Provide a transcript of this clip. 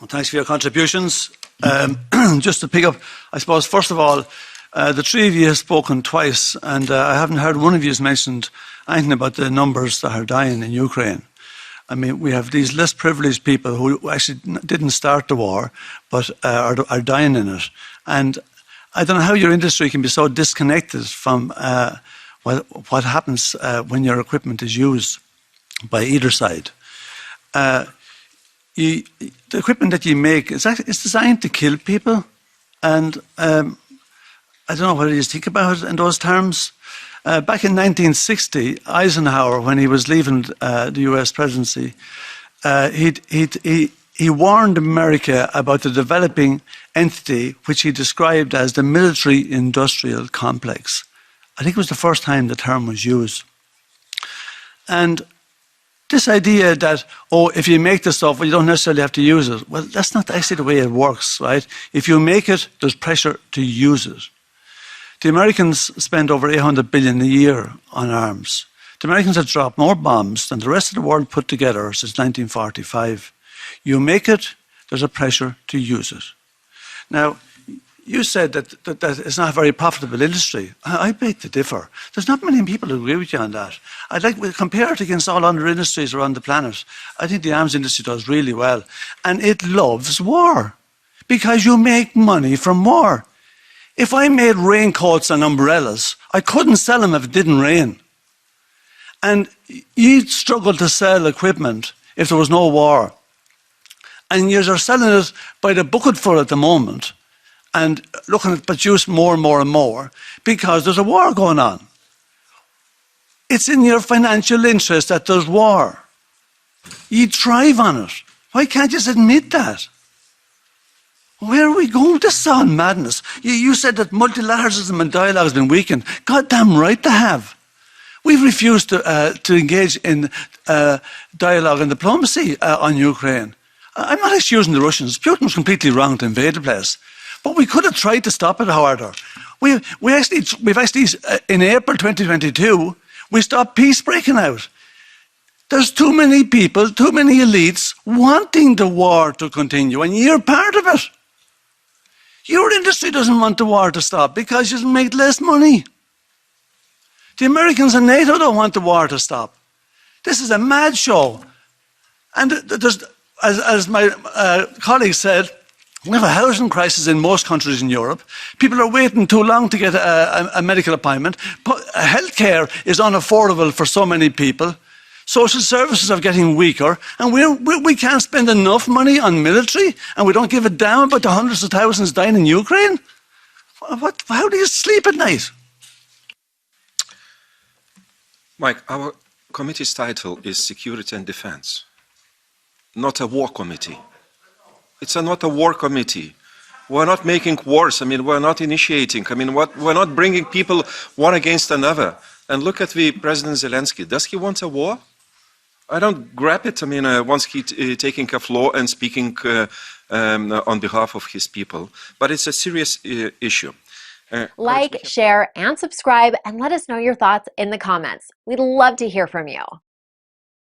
Well, thanks for your contributions. Just to pick up, I suppose, first of all, the three of you have spoken twice, and I haven't heard one of you has mentioned anything about the numbers that are dying in Ukraine. I mean, we have these less privileged people who actually didn't start the war, but are dying in it. And I don't know how your industry can be so disconnected from what happens when your equipment is used by either side. The equipment that you make is designed to kill people, and I don't know what you think about it in those terms. Back in 1960, Eisenhower, when he was leaving the US presidency, he warned America about the developing entity which he described as the military-industrial complex. I think it was the first time the term was used. And this idea that, oh, if you make the stuff, well, you don't necessarily have to use it. Well, that's not actually the way it works, right? If you make it, there's pressure to use it. The Americans spend over $800 billion a year on arms. The Americans have dropped more bombs than the rest of the world put together since 1945. You make it, there's a pressure to use it. Now, you said that it's not a very profitable industry. I beg to differ. There's not many people who agree with you on that. I'd like to compare it against all other industries around the planet. I think the arms industry does really well. And it loves war because you make money from war. If I made raincoats and umbrellas, I couldn't sell them if it didn't rain. And you'd struggle to sell equipment if there was no war. And you're selling it by the bucketful at the moment and looking to produce more and more and more because there's a war going on. It's in your financial interest that there's war. You thrive on it. Why can't you just admit that? Where are we going? This is all madness. You said that multilateralism and dialogue has been weakened. Goddamn right they have. We've refused to engage in dialogue and diplomacy on Ukraine. I'm not excusing the Russians. Putin was completely wrong to invade the place. But we could have tried to stop it, however. We've actually, in April 2022, we stopped peace breaking out. There's too many people, too many elites wanting the war to continue, and you're part of it. Your industry doesn't want the war to stop because you make less money. The Americans and NATO don't want the war to stop. This is a mad show. And there's, as my colleague said, we have a housing crisis in most countries in Europe. People are waiting too long to get a medical appointment. Healthcare is unaffordable for so many people. Social services are getting weaker, and we can't spend enough money on military, and we don't give a damn about the hundreds of thousands dying in Ukraine? How do you sleep at night? Mike, our committee's title is Security and Defense, not a war committee. It's not a war committee. We're not making wars. I mean, we're not initiating. I mean, we're not bringing people one against another. And look at the President Zelensky. Does he want a war? I don't grab it. I mean, once he taking a floor and speaking on behalf of his people. But it's a serious issue. Like, share, and subscribe, and let us know your thoughts in the comments. We'd love to hear from you.